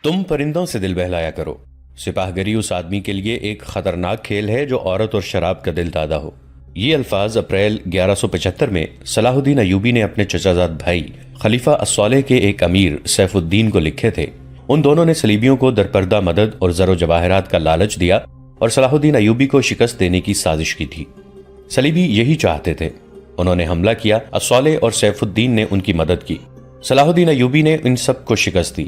تم پرندوں سے دل بہلایا کرو۔ سپاہ گری اس آدمی کے لیے ایک خطرناک کھیل ہے جو عورت اور شراب کا دل دادا ہو۔ یہ الفاظ اپریل 1175 میں صلاح الدین ایوبی نے اپنے چچا زاد بھائی خلیفہ الصالح کے ایک امیر سیف الدین کو لکھے تھے۔ ان دونوں نے صلیبیوں کو درپردہ مدد اور زر و جواہرات کا لالچ دیا اور صلاح الدین ایوبی کو شکست دینے کی سازش کی تھی۔ صلیبی یہی چاہتے تھے۔ انہوں نے حملہ کیا، الصالح اور سیف الدین نے ان کی مدد کی۔ صلاح الدین ایوبی نے ان سب کو شکست دی۔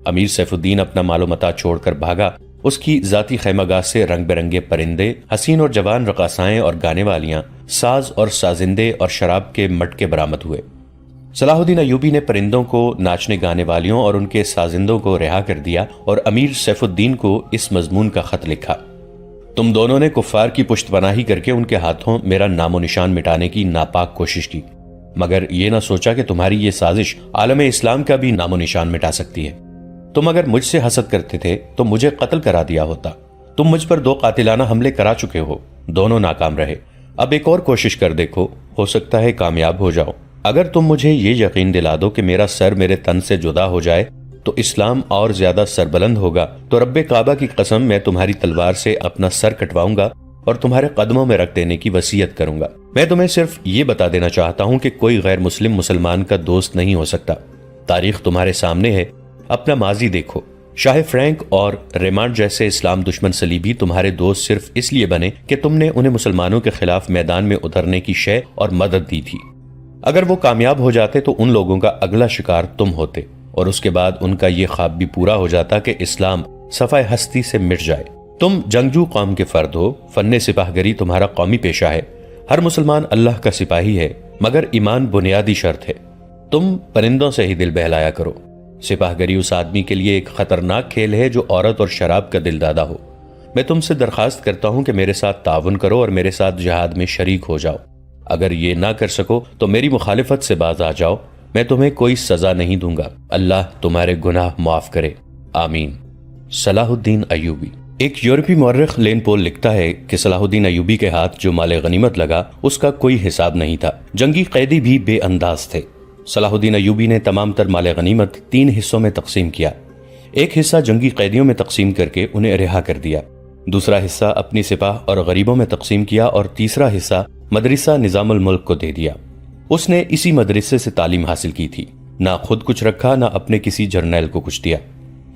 امیر سیف الدین اپنا مال و متاع چھوڑ کر بھاگا۔ اس کی ذاتی خیمہ گاہ سے رنگ برنگے پرندے، حسین اور جوان رقاصائیں اور گانے والیاں، ساز اور سازندے اور شراب کے مٹکے برآمد ہوئے۔ صلاح الدین ایوبی نے پرندوں کو، ناچنے گانے والیوں اور ان کے سازندوں کو رہا کر دیا اور امیر سیف الدین کو اس مضمون کا خط لکھا: تم دونوں نے کفار کی پشت پناہی کر کے ان کے ہاتھوں میرا نام و نشان مٹانے کی ناپاک کوشش کی، مگر یہ نہ سوچا کہ تمہاری یہ سازش عالم اسلام کا بھی نام و نشان مٹا سکتی ہے۔ تم اگر مجھ سے حسد کرتے تھے تو مجھے قتل کرا دیا ہوتا۔ تم مجھ پر 2 قاتلانہ حملے کرا چکے ہو، دونوں ناکام رہے۔ اب ایک اور کوشش کر دیکھو، ہو سکتا ہے کامیاب ہو جاؤ۔ اگر تم مجھے یہ یقین دلا دو کہ میرا سر میرے تن سے جدا ہو جائے تو اسلام اور زیادہ سربلند ہوگا، تو رب کعبہ کی قسم میں تمہاری تلوار سے اپنا سر کٹواؤں گا اور تمہارے قدموں میں رکھ دینے کی وصیت کروں گا۔ میں تمہیں صرف یہ بتا دینا چاہتا ہوں کہ کوئی غیر مسلم مسلمان کا دوست نہیں ہو سکتا۔ تاریخ تمہارے سامنے ہے، اپنا ماضی دیکھو۔ شاہ فرینک اور ریمانڈ جیسے اسلام دشمن صلیبی تمہارے دوست صرف اس لیے بنے کہ تم نے انہیں مسلمانوں کے خلاف میدان میں اترنے کی شے اور مدد دی تھی۔ اگر وہ کامیاب ہو جاتے تو ان لوگوں کا اگلا شکار تم ہوتے، اور اس کے بعد ان کا یہ خواب بھی پورا ہو جاتا کہ اسلام صفحہ ہستی سے مٹ جائے۔ تم جنگجو قوم کے فرد ہو، فن سپاہ گری تمہارا قومی پیشہ ہے۔ ہر مسلمان اللہ کا سپاہی ہے، مگر ایمان بنیادی شرط ہے۔ تم پرندوں سے ہی دل بہلایا کرو۔ سپاہ گری اس آدمی کے لیے ایک خطرناک کھیل ہے جو عورت اور شراب کا دل دادا ہو۔ میں تم سے درخواست کرتا ہوں کہ میرے ساتھ تعاون کرو اور میرے ساتھ جہاد میں شریک ہو جاؤ۔ اگر یہ نہ کر سکو تو میری مخالفت سے باز آ جاؤ، میں تمہیں کوئی سزا نہیں دوں گا۔ اللہ تمہارے گناہ معاف کرے، آمین۔ صلاح الدین ایوبی۔ ایک یورپی مورخ لین پول لکھتا ہے کہ صلاح الدین ایوبی کے ہاتھ جو مال غنیمت لگا اس کا کوئی حساب نہیں تھا۔ جنگی قیدی بھی بے انداز تھے۔ صلاح الدین ایوبی نے تمام تر مال غنیمت 3 حصوں میں تقسیم کیا۔ ایک حصہ جنگی قیدیوں میں تقسیم کر کے انہیں رہا کر دیا، دوسرا حصہ اپنی سپاہ اور غریبوں میں تقسیم کیا، اور تیسرا حصہ مدرسہ نظام الملک کو دے دیا۔ اس نے اسی مدرسے سے تعلیم حاصل کی تھی، نہ خود کچھ رکھا نہ اپنے کسی جرنیل کو کچھ دیا۔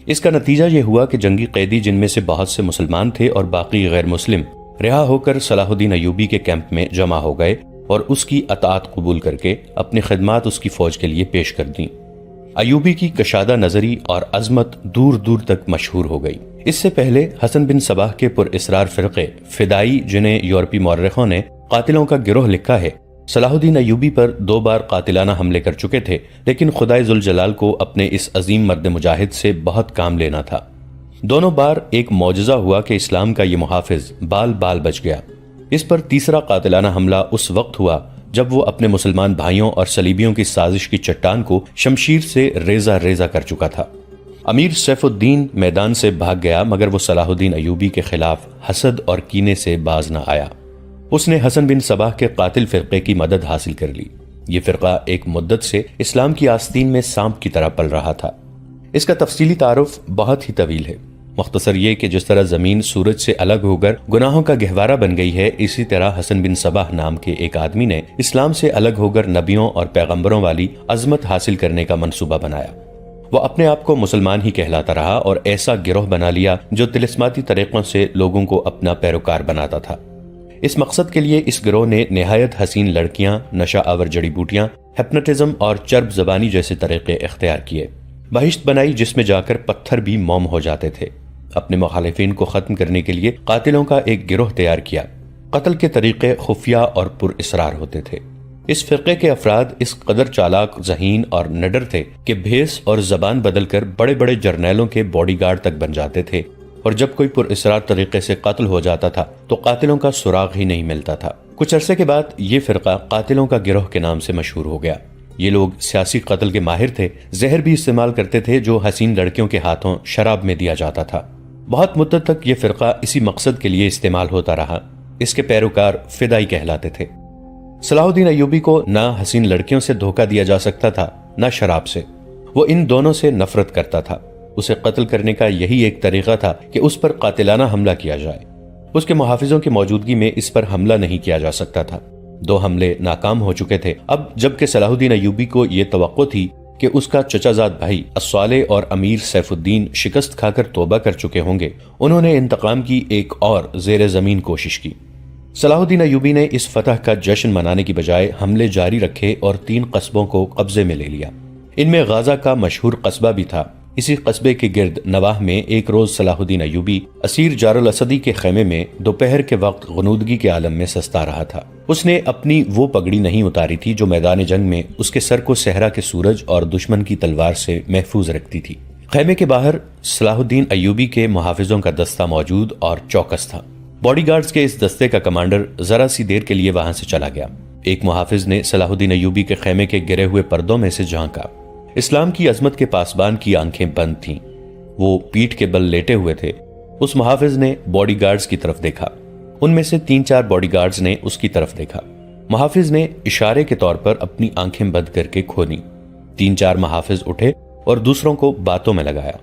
اس کا نتیجہ یہ ہوا کہ جنگی قیدی جن میں سے بہت سے مسلمان تھے اور باقی غیر مسلم رہا ہو کر صلاح الدین ایوبی کے کیمپ میں جمع ہو گئے اور اس کی اطاعت قبول کر کے اپنی خدمات اس کی فوج کے لیے پیش کر دیں۔ ایوبی کی کشادہ نظری اور عظمت دور دور تک مشہور ہو گئی۔ اس سے پہلے حسن بن صباح کے پر اسرار فرقے فدائی، جنہیں یورپی مورخوں نے قاتلوں کا گروہ لکھا ہے، صلاح الدین ایوبی پر 2 بار قاتلانہ حملے کر چکے تھے، لیکن خدائے ذوالجلال کو اپنے اس عظیم مرد مجاہد سے بہت کام لینا تھا۔ دونوں بار ایک معجزہ ہوا کہ اسلام کا یہ محافظ بال بال بچ گیا۔ اس پر تیسرا قاتلانہ حملہ اس وقت ہوا جب وہ اپنے مسلمان بھائیوں اور صلیبیوں کی سازش کی چٹان کو شمشیر سے ریزہ ریزہ کر چکا تھا۔ امیر سیف الدین میدان سے بھاگ گیا، مگر وہ صلاح الدین ایوبی کے خلاف حسد اور کینے سے باز نہ آیا۔ اس نے حسن بن صباح کے قاتل فرقے کی مدد حاصل کر لی۔ یہ فرقہ ایک مدت سے اسلام کی آستین میں سانپ کی طرح پل رہا تھا۔ اس کا تفصیلی تعارف بہت ہی طویل ہے۔ مختصر یہ کہ جس طرح زمین سورج سے الگ ہو کر گناہوں کا گہوارہ بن گئی ہے، اسی طرح حسن بن صباح نام کے ایک آدمی نے اسلام سے الگ ہو کر نبیوں اور پیغمبروں والی عظمت حاصل کرنے کا منصوبہ بنایا۔ وہ اپنے آپ کو مسلمان ہی کہلاتا رہا اور ایسا گروہ بنا لیا جو طلسماتی طریقوں سے لوگوں کو اپنا پیروکار بناتا تھا۔ اس مقصد کے لیے اس گروہ نے نہایت حسین لڑکیاں، نشہ آور جڑی بوٹیاں، ہپنوٹزم اور چرب زبانی جیسے طریقے اختیار کیے۔ بہشت بنائی جس میں جا کر پتھر بھی موم ہو جاتے تھے۔ اپنے مخالفین کو ختم کرنے کے لیے قاتلوں کا ایک گروہ تیار کیا۔ قتل کے طریقے خفیہ اور پر اسرار ہوتے تھے۔ اس فرقے کے افراد اس قدر چالاک، ذہین اور نڈر تھے کہ بھیس اور زبان بدل کر بڑے بڑے جرنیلوں کے باڈی گارڈ تک بن جاتے تھے، اور جب کوئی پر اسرار طریقے سے قتل ہو جاتا تھا تو قاتلوں کا سراغ ہی نہیں ملتا تھا۔ کچھ عرصے کے بعد یہ فرقہ قاتلوں کا گروہ کے نام سے مشہور ہو گیا۔ یہ لوگ سیاسی قتل کے ماہر تھے، زہر بھی استعمال کرتے تھے جو حسین لڑکیوں کے ہاتھوں شراب میں دیا جاتا تھا۔ بہت مدت تک یہ فرقہ اسی مقصد کے لیے استعمال ہوتا رہا۔ اس کے پیروکار فدائی کہلاتے تھے۔ صلاح الدین ایوبی کو نہ حسین لڑکیوں سے دھوکہ دیا جا سکتا تھا، نہ شراب سے۔ وہ ان دونوں سے نفرت کرتا تھا۔ اسے قتل کرنے کا یہی ایک طریقہ تھا کہ اس پر قاتلانہ حملہ کیا جائے۔ اس کے محافظوں کی موجودگی میں اس پر حملہ نہیں کیا جا سکتا تھا۔ 2 حملے ناکام ہو چکے تھے۔ اب جبکہ صلاح الدین ایوبی کو یہ توقع تھی کہ اس کا چچا زاد بھائی الصالح اور امیر سیف الدین شکست کھا کر توبہ کر چکے ہوں گے، انہوں نے انتقام کی ایک اور زیر زمین کوشش کی۔ صلاح الدین ایوبی نے اس فتح کا جشن منانے کی بجائے حملے جاری رکھے اور 3 قصبوں کو قبضے میں لے لیا۔ ان میں غازہ کا مشہور قصبہ بھی تھا۔ اسی قصبے کے گرد نواح میں ایک روز صلاح الدین ایوبی اسیر جار الاسدی کے خیمے میں دوپہر کے وقت غنودگی کے عالم میں سستا رہا تھا۔ اس نے اپنی وہ پگڑی نہیں اتاری تھی جو میدان جنگ میں اس کے سر کو صحرا کے سورج اور دشمن کی تلوار سے محفوظ رکھتی تھی۔ خیمے کے باہر صلاح الدین ایوبی کے محافظوں کا دستہ موجود اور چوکس تھا۔ باڈی گارڈز کے اس دستے کا کمانڈر ذرا سی دیر کے لیے وہاں سے چلا گیا۔ ایک محافظ نے صلاح الدین ایوبی کے خیمے کے گرے ہوئے پردوں میں سے جھانکا۔ اسلام کی عظمت کے پاسبان کی آنکھیں بند تھیں۔ وہ پیٹھ کے بل لیٹے ہوئے تھے۔ اس محافظ نے باڈی گارڈز کی طرف دیکھا۔ ان میں سے 3-4 باڈی گارڈز نے اس کی طرف دیکھا۔ محافظ نے اشارے کے طور پر اپنی آنکھیں بند کر کے کھولی۔ 3-4 محافظ اٹھے اور دوسروں کو باتوں میں لگایا۔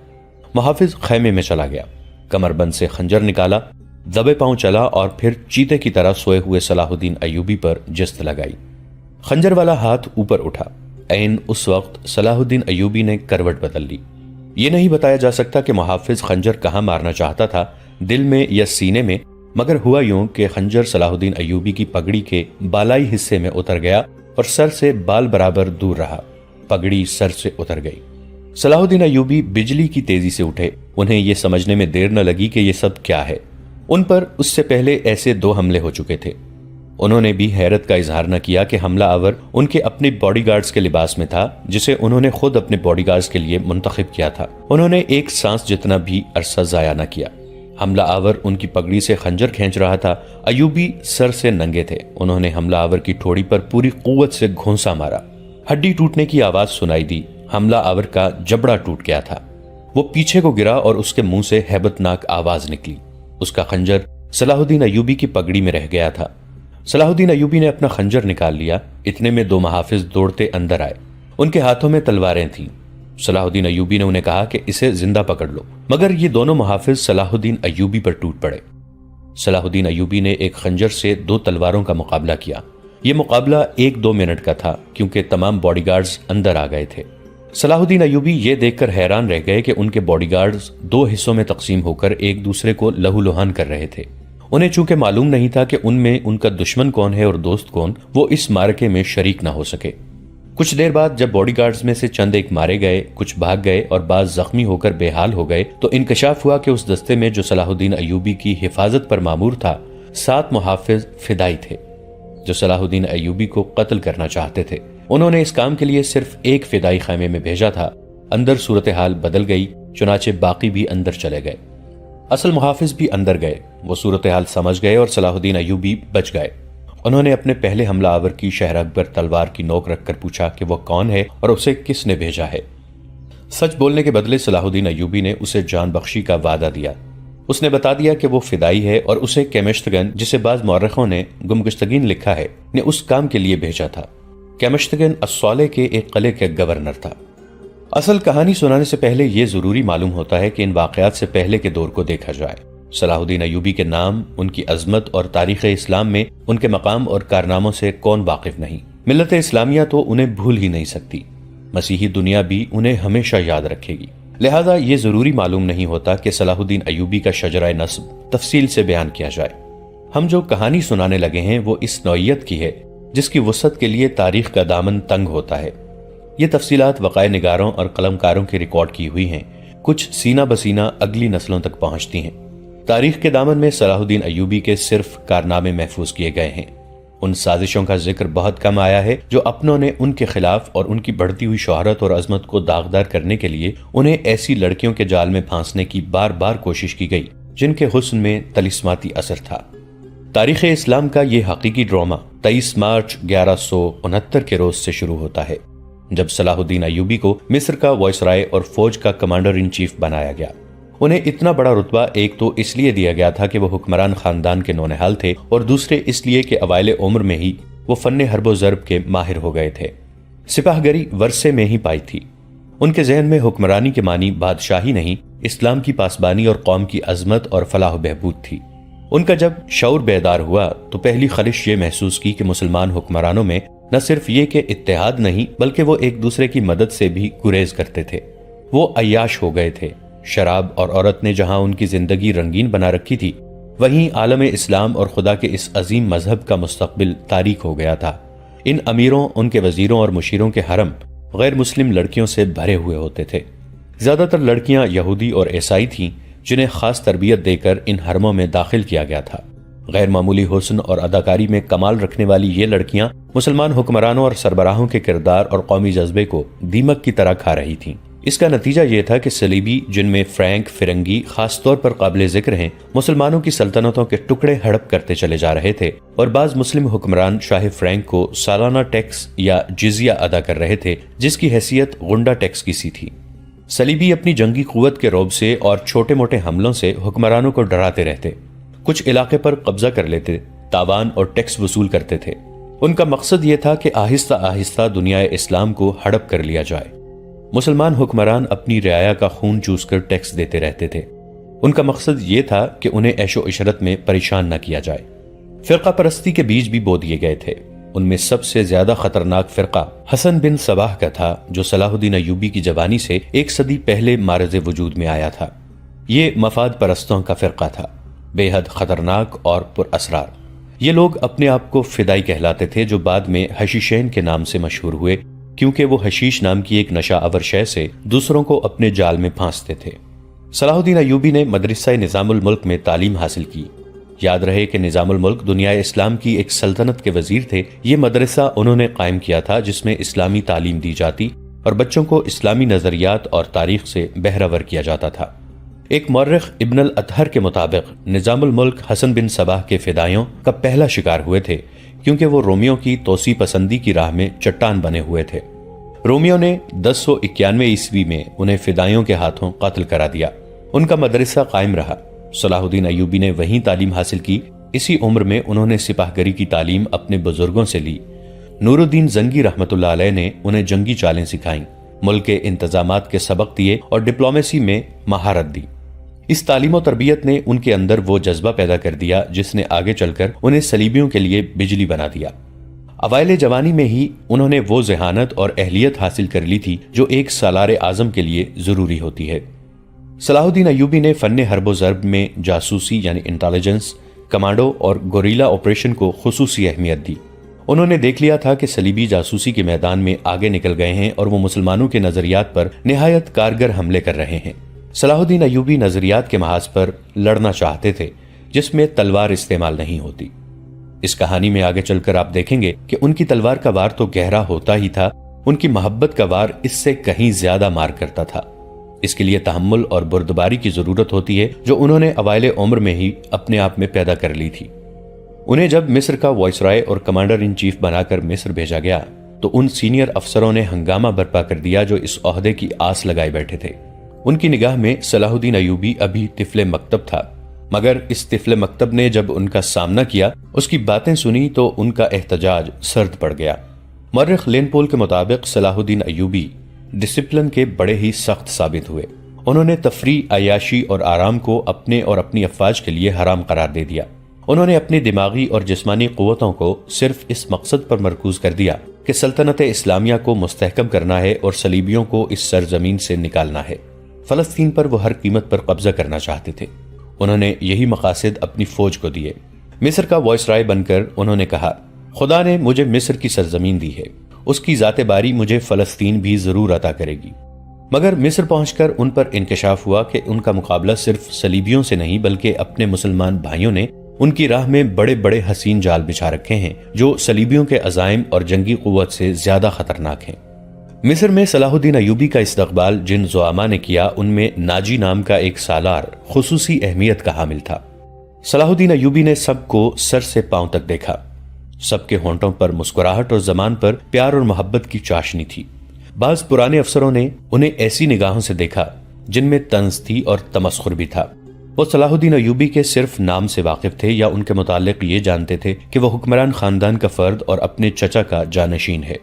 محافظ خیمے میں چلا گیا، کمر بند سے خنجر نکالا، دبے پاؤں چلا اور پھر چیتے کی طرح سوئے ہوئے صلاح الدین ایوبی پر جست لگائی۔ خنجر والا ہاتھ اوپر اٹھا۔ عین اس وقت صلاح الدین ایوبی نے کروٹ بدل لی۔ یہ نہیں بتایا جا سکتا کہ محافظ خنجر کہاں مارنا چاہتا تھا، دل میں یا سینے میں، مگر ہوا یوں کہ خنجر صلاح الدین ایوبی کی پگڑی کے بالائی حصے میں اتر گیا اور سر سے بال برابر دور رہا۔ پگڑی سر سے اتر گئی۔ صلاح الدین ایوبی بجلی کی تیزی سے اٹھے۔ انہیں یہ سمجھنے میں دیر نہ لگی کہ یہ سب کیا ہے۔ ان پر اس سے پہلے ایسے 2 حملے ہو چکے تھے۔ انہوں نے بھی حیرت کا اظہار نہ کیا کہ حملہ آور ان کے اپنے باڈی گارڈز کے لباس میں تھا، جسے انہوں نے خود اپنے باڈی گارڈز کے لیے منتخب کیا تھا۔ انہوں نے ایک سانس جتنا بھی عرصہ ضائع نہ کیا۔ حملہ آور ان کی پگڑی سے خنجر کھینچ رہا تھا۔ ایوبی سر سے ننگے تھے۔ انہوں نے حملہ آور کی ٹھوڑی پر پوری قوت سے گھونسا مارا۔ ہڈی ٹوٹنے کی آواز سنائی دی۔ حملہ آور کا جبڑا ٹوٹ گیا تھا۔ وہ پیچھے کو گرا اور اس کے منہ سے ہیبت ناک آواز نکلی۔ اس کا خنجر صلاح الدین ایوبی کی پگڑی میں رہ گیا تھا۔ صلاح الدین ایوبی نے اپنا خنجر نکال لیا۔ اتنے میں 2 محافظ دوڑتے اندر آئے۔ ان کے ہاتھوں میں تلواریں تھیں۔ صلاح الدین ایوبی نے انہیں کہا کہ اسے زندہ پکڑ لو، مگر یہ دونوں محافظ صلاح الدین ایوبی پر ٹوٹ پڑے۔ صلاح الدین ایوبی نے ایک خنجر سے 2 تلواروں کا مقابلہ کیا۔ یہ مقابلہ 1-2 منٹ کا تھا کیونکہ تمام باڈی گارڈز اندر آ گئے تھے۔ صلاح الدین ایوبی یہ دیکھ کر حیران رہ گئے کہ ان کے باڈی گارڈز 2 حصوں میں تقسیم ہو کر ایک دوسرے کو لہو لہان کر رہے تھے۔ انہیں چونکہ معلوم نہیں تھا کہ ان میں ان کا دشمن کون ہے اور دوست کون، وہ اس مارکے میں شریک نہ ہو سکے۔ کچھ دیر بعد جب باڈی گارڈز میں سے چند ایک مارے گئے، کچھ بھاگ گئے اور بعض زخمی ہو کر بے حال ہو گئے، تو انکشاف ہوا کہ اس دستے میں جو صلاح الدین ایوبی کی حفاظت پر مامور تھا، 7 محافظ فدائی تھے جو صلاح الدین ایوبی کو قتل کرنا چاہتے تھے۔ انہوں نے اس کام کے لیے صرف ایک فدائی خیمے میں بھیجا تھا۔ اندر صورتحال بدل گئی، چنانچہ باقی بھی اندر چلے گئے۔ اصل محافظ بھی اندر گئے۔ وہ صورتحال سمجھ گئے اور صلاح الدین ایوبی بچ گئے۔ انہوں نے اپنے پہلے حملہ آور کی شہر اکبر تلوار کی نوک رکھ کر پوچھا کہ وہ کون ہے اور اسے کس نے بھیجا ہے۔ سچ بولنے کے بدلے صلاح الدین ایوبی نے اسے جان بخشی کا وعدہ دیا۔ اس نے بتا دیا کہ وہ فدائی ہے اور اسے کیمشتگن، جسے بعض مورخوں نے گمگشتگین لکھا ہے، نے اس کام کے لیے بھیجا تھا۔ کیمشتگن الصالح کے ایک قلعے کا گورنر تھا۔ اصل کہانی سنانے سے پہلے یہ ضروری معلوم ہوتا ہے کہ ان واقعات سے پہلے کے دور کو دیکھا جائے۔ صلاح الدین ایوبی کے نام، ان کی عظمت اور تاریخ اسلام میں ان کے مقام اور کارناموں سے کون واقف نہیں؟ ملت اسلامیہ تو انہیں بھول ہی نہیں سکتی، مسیحی دنیا بھی انہیں ہمیشہ یاد رکھے گی۔ لہذا یہ ضروری معلوم نہیں ہوتا کہ صلاح الدین ایوبی کا شجرہ نسب تفصیل سے بیان کیا جائے۔ ہم جو کہانی سنانے لگے ہیں وہ اس نوعیت کی ہے جس کی وسعت کے لیے تاریخ کا دامن تنگ ہوتا ہے۔ یہ تفصیلات وقائع نگاروں اور قلمکاروں کی ریکارڈ کی ہوئی ہیں، کچھ سینہ بسینہ اگلی نسلوں تک پہنچتی ہیں۔ تاریخ کے دامن میں صلاح الدین ایوبی کے صرف کارنامے محفوظ کیے گئے ہیں۔ ان سازشوں کا ذکر بہت کم آیا ہے جو اپنوں نے ان کے خلاف اور ان کی بڑھتی ہوئی شہرت اور عظمت کو داغدار کرنے کے لیے انہیں ایسی لڑکیوں کے جال میں پھانسنے کی بار بار کوشش کی گئی جن کے حسن میں طلسماتی اثر تھا۔ تاریخ اسلام کا یہ حقیقی ڈرامہ 23 مارچ 1169 کے روز سے شروع ہوتا ہے جب صلاح الدین ایوبی کو مصر کا وائسرائے اور فوج کا کمانڈر ان چیف بنایا گیا۔ انہیں اتنا بڑا رتبہ ایک تو اس لیے دیا گیا تھا کہ وہ حکمران خاندان کے نونہال تھے، اور دوسرے اس لیے کہ اوائل عمر میں ہی وہ فن حرب و ضرب کے ماہر ہو گئے تھے۔ سپاہ گری ورثے میں ہی پائی تھی۔ ان کے ذہن میں حکمرانی کے معنی بادشاہی نہیں، اسلام کی پاسبانی اور قوم کی عظمت اور فلاح و بہبود تھی۔ ان کا جب شعور بیدار ہوا تو پہلی خلش یہ محسوس کی کہ مسلمان حکمرانوں میں نہ صرف یہ کہ اتحاد نہیں بلکہ وہ ایک دوسرے کی مدد سے بھی گریز کرتے تھے۔ وہ عیاش ہو گئے تھے۔ شراب اور عورت نے جہاں ان کی زندگی رنگین بنا رکھی تھی، وہیں عالم اسلام اور خدا کے اس عظیم مذہب کا مستقبل تاریک ہو گیا تھا۔ ان امیروں، ان کے وزیروں اور مشیروں کے حرم غیر مسلم لڑکیوں سے بھرے ہوئے ہوتے تھے۔ زیادہ تر لڑکیاں یہودی اور عیسائی تھیں جنہیں خاص تربیت دے کر ان حرموں میں داخل کیا گیا تھا۔ غیر معمولی حسن اور اداکاری میں کمال رکھنے والی یہ لڑکیاں مسلمان حکمرانوں اور سربراہوں کے کردار اور قومی جذبے کو دیمک کی طرح کھا رہی تھیں۔ اس کا نتیجہ یہ تھا کہ صلیبی، جن میں فرینک، فرنگی خاص طور پر قابل ذکر ہیں، مسلمانوں کی سلطنتوں کے ٹکڑے ہڑپ کرتے چلے جا رہے تھے، اور بعض مسلم حکمران شاہ فرینک کو سالانہ ٹیکس یا جزیہ ادا کر رہے تھے، جس کی حیثیت غنڈہ ٹیکس کی سی تھی۔ صلیبی اپنی جنگی قوت کے رعب سے اور چھوٹے موٹے حملوں سے حکمرانوں کو ڈراتے رہتے، کچھ علاقے پر قبضہ کر لیتے، تاوان اور ٹیکس وصول کرتے تھے۔ ان کا مقصد یہ تھا کہ آہستہ آہستہ دنیا اسلام کو ہڑپ کر لیا جائے۔ مسلمان حکمران اپنی رعایا کا خون چوس کر ٹیکس دیتے رہتے تھے۔ ان کا مقصد یہ تھا کہ انہیں عیش و عشرت میں پریشان نہ کیا جائے۔ فرقہ پرستی کے بیج بھی بو دیے گئے تھے۔ ان میں سب سے زیادہ خطرناک فرقہ حسن بن صباح کا تھا، جو صلاح الدین ایوبی کی جوانی سے ایک صدی پہلے معرض وجود میں آیا تھا۔ یہ مفاد پرستوں کا فرقہ تھا، بے حد خطرناک اور پر اسرار۔ یہ لوگ اپنے آپ کو فدائی کہلاتے تھے، جو بعد میں حشیشین کے نام سے مشہور ہوئے، کیونکہ وہ حشیش نام کی ایک نشہ آور شے سے دوسروں کو اپنے جال میں پھانستے تھے۔ صلاح الدین ایوبی نے مدرسہ نظام الملک میں تعلیم حاصل کی۔ یاد رہے کہ نظام الملک دنیا اسلام کی ایک سلطنت کے وزیر تھے۔ یہ مدرسہ انہوں نے قائم کیا تھا جس میں اسلامی تعلیم دی جاتی اور بچوں کو اسلامی نظریات اور تاریخ سے بہرہور کیا جاتا تھا۔ ایک مورخ ابن الاطہر کے مطابق نظام الملک حسن بن صباح کے فدائیوں کا پہلا شکار ہوئے تھے، کیونکہ وہ رومیوں کی توسیع پسندی کی راہ میں چٹان بنے ہوئے تھے۔ رومیوں نے 1091 عیسوی میں انہیں فدائیوں کے ہاتھوں قتل کرا دیا۔ ان کا مدرسہ قائم رہا۔ صلاح الدین ایوبی نے وہیں تعلیم حاصل کی۔ اسی عمر میں انہوں نے سپاہ گری کی تعلیم اپنے بزرگوں سے لی۔ نور الدین زنگی رحمۃ اللہ علیہ نے انہیں جنگی چالیں سکھائیں، ملک کے انتظامات کے سبق دیے اور ڈپلومیسی میں مہارت دی۔ اس تعلیم و تربیت نے ان کے اندر وہ جذبہ پیدا کر دیا جس نے آگے چل کر انہیں صلیبیوں کے لیے بجلی بنا دیا۔ اوائل جوانی میں ہی انہوں نے وہ ذہانت اور اہلیت حاصل کر لی تھی جو ایک سالار اعظم کے لیے ضروری ہوتی ہے۔ صلاح الدین ایوبی نے فن حرب و ضرب میں جاسوسی یعنی انٹیلیجنس، کمانڈو اور گوریلا آپریشن کو خصوصی اہمیت دی۔ انہوں نے دیکھ لیا تھا کہ صلیبی جاسوسی کے میدان میں آگے نکل گئے ہیں اور وہ مسلمانوں کے نظریات پر نہایت کارگر حملے کر رہے ہیں۔ صلاح الدین ایوبی نظریات کے محاذ پر لڑنا چاہتے تھے جس میں تلوار استعمال نہیں ہوتی۔ اس کہانی میں آگے چل کر آپ دیکھیں گے کہ ان کی تلوار کا وار تو گہرا ہوتا ہی تھا، ان کی محبت کا وار اس سے کہیں زیادہ مار کرتا تھا۔ اس کے لیے تحمل اور بردباری کی ضرورت ہوتی ہے جو انہوں نے اوائل عمر میں ہی اپنے آپ میں پیدا کر لی تھی۔ انہیں جب مصر کا وائس رائے اور کمانڈر ان چیف بنا کر مصر بھیجا گیا تو ان سینئر افسروں نے ہنگامہ برپا کر دیا جو اس عہدے کی آس لگائے بیٹھے تھے۔ ان کی نگاہ میں صلاح الدین ایوبی ابھی طفل مکتب تھا، مگر اس طفل مکتب نے جب ان کا سامنا کیا، اس کی باتیں سنی تو ان کا احتجاج سرد پڑ گیا۔ مورخ لین پول کے مطابق صلاح الدین ایوبی ڈسپلن کے بڑے ہی سخت ثابت ہوئے۔ انہوں نے تفریح، عیاشی اور آرام کو اپنے اور اپنی افواج کے لیے حرام قرار دے دیا۔ انہوں نے اپنی دماغی اور جسمانی قوتوں کو صرف اس مقصد پر مرکوز کر دیا کہ سلطنت اسلامیہ کو مستحکم کرنا ہے اور صلیبیوں کو اس سرزمین سے نکالنا ہے۔ فلسطین پر وہ ہر قیمت پر قبضہ کرنا چاہتے تھے۔ انہوں نے یہی مقاصد اپنی فوج کو دیے۔ مصر کا وائس رائے بن کر انہوں نے کہا، خدا نے مجھے مصر کی سرزمین دی ہے، اس کی ذات باری مجھے فلسطین بھی ضرور عطا کرے گی۔ مگر مصر پہنچ کر ان پر انکشاف ہوا کہ ان کا مقابلہ صرف صلیبیوں سے نہیں بلکہ اپنے مسلمان بھائیوں نے ان کی راہ میں بڑے بڑے حسین جال بچھا رکھے ہیں جو صلیبیوں کے عزائم اور جنگی قوت سے زیادہ خطرناک ہیں۔ مصر میں صلاح الدین ایوبی کا استقبال جن زعماء نے کیا ان میں ناجی نام کا ایک سالار خصوصی اہمیت کا حامل تھا۔ صلاح الدین ایوبی نے سب کو سر سے پاؤں تک دیکھا۔ سب کے ہونٹوں پر مسکراہٹ اور زبان پر پیار اور محبت کی چاشنی تھی۔ بعض پرانے افسروں نے انہیں ایسی نگاہوں سے دیکھا جن میں طنز تھی اور تمسخر بھی تھا۔ وہ صلاح الدین ایوبی کے صرف نام سے واقف تھے یا ان کے متعلق یہ جانتے تھے کہ وہ حکمران خاندان کا فرد اور اپنے چچا کا جانشین ہے۔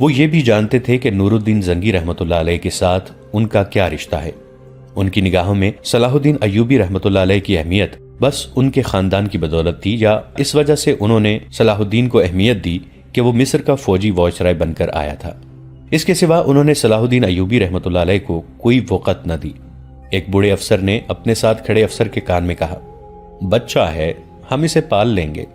وہ یہ بھی جانتے تھے کہ نور الدین زنگی رحمۃ اللہ علیہ کے ساتھ ان کا کیا رشتہ ہے۔ ان کی نگاہوں میں صلاح الدین ایوبی رحمۃ اللہ علیہ کی اہمیت بس ان کے خاندان کی بدولت تھی، یا اس وجہ سے انہوں نے صلاح الدین کو اہمیت دی کہ وہ مصر کا فوجی وائسرائے بن کر آیا تھا۔ اس کے سوا انہوں نے صلاح الدین ایوبی رحمۃ اللہ علیہ کو کوئی وقت نہ دی۔ ایک بوڑھے افسر نے اپنے ساتھ کھڑے افسر کے کان میں کہا، بچہ ہے، ہم اسے پال لیں گے۔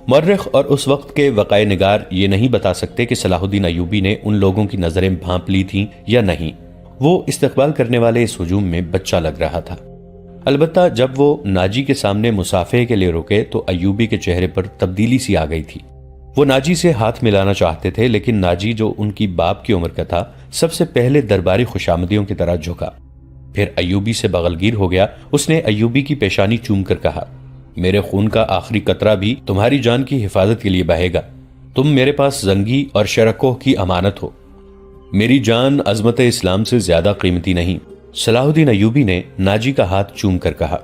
مورخ اور اس وقت کے وقائع نگار یہ نہیں بتا سکتے کہ صلاح الدین ایوبی نے ان لوگوں کی نظریں بھانپ لی تھیں یا نہیں، وہ استقبال کرنے والے اس ہجوم میں بچہ لگ رہا تھا۔ البتہ جب وہ ناجی کے سامنے مصافحے کے لیے رکے تو ایوبی کے چہرے پر تبدیلی سی آ گئی تھی۔ وہ ناجی سے ہاتھ ملانا چاہتے تھے، لیکن ناجی جو ان کی باپ کی عمر کا تھا سب سے پہلے درباری خوشامدیوں کی طرح جھکا، پھر ایوبی سے بغلگیر ہو گیا۔ اس نے ایوبی کی پیشانی چوم کر کہا، میرے خون کا آخری قطرہ بھی تمہاری جان کی حفاظت کے لیے بہے گا۔ تم میرے پاس زنگی اور شرکوہ کی امانت ہو، میری جان عظمت اسلام سے زیادہ قیمتی نہیں۔ صلاح الدین ایوبی نے ناجی کا ہاتھ چوم کر کہا،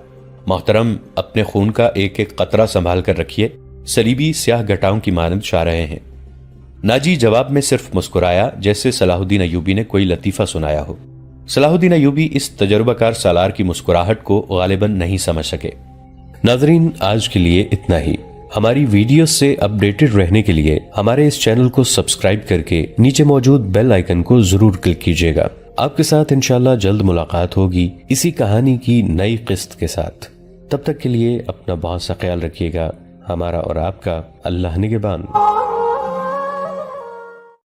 محترم، اپنے خون کا ایک ایک قطرہ سنبھال کر رکھیے، صلیبی سیاہ گھٹاؤں کی مانند چھا رہے ہیں۔ ناجی جواب میں صرف مسکرایا، جیسے صلاح الدین ایوبی نے کوئی لطیفہ سنایا ہو۔ صلاح الدین ایوبی اس تجربہ کار سالار کی مسکراہٹ کو غالباً نہیں سمجھ سکے۔ ناظرین، آج کے لیے اتنا ہی۔ ہماری ویڈیوز سے اپڈیٹڈ رہنے کے لیے ہمارے اس چینل کو سبسکرائب کر کے نیچے موجود بیل آئیکن کو ضرور کلک کیجیے گا۔ آپ کے ساتھ انشاءاللہ جلد ملاقات ہوگی اسی کہانی کی نئی قسط کے ساتھ۔ تب تک کے لیے اپنا بہت سا خیال رکھیے گا۔ ہمارا اور آپ کا اللہ نگہبان۔